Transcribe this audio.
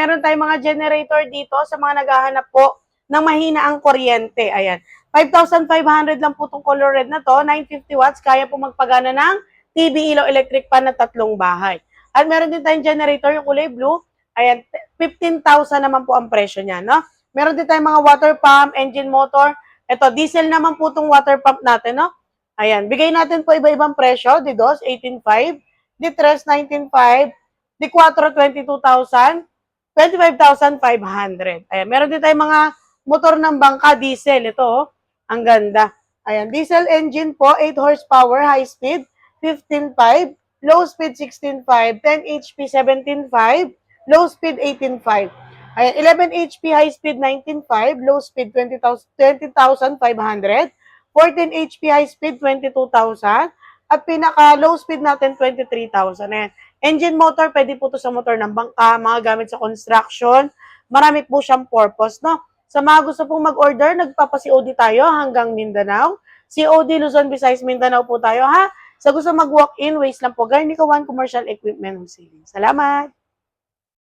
meron tayong mga generator dito sa mga naghahanap po ng mahina ang kuryente. Ayan. 5,500 lang po itong color red na to. 950 watts. Kaya po magpagana ng TV, ilaw, electric pan na 3 bahay. At meron din tayong generator, yung kulay blue. Ayan, 15,000 naman po ang presyo niya, no? Meron din tayong mga water pump, engine motor. Ito, diesel naman po itong water pump natin, no? Ayan, bigay natin po iba-ibang presyo. Di 2, 18,500. Di 3, 19,500. Di 4, 22,000. 25,500. Ayan, meron din tayong mga motor ng bangka, diesel. Ito, oh, ang ganda. Ayan, diesel engine po, 8 horsepower, high speed, 15,500. Low speed, 16,500. 10 HP, 17,500. Low speed, 18,500. Ayan, 11 HP, high speed, 19,500. Low speed, 20,500. 14 HP, high speed, 22,000. At pinaka-low speed natin, 23,000. Ayan. Engine motor, pwede po ito sa motor ng bangka, mga gamit sa construction. Marami po siyang purpose, no? Sa mga gusto pong mag-order, nagpapa-COD tayo hanggang Mindanao. COD, Luzon, Visayas, Mindanao po tayo, ha? Sa gusto mag-walk-in, waste lang po. Garnico One Commercial Equipment Wholesaling. Salamat!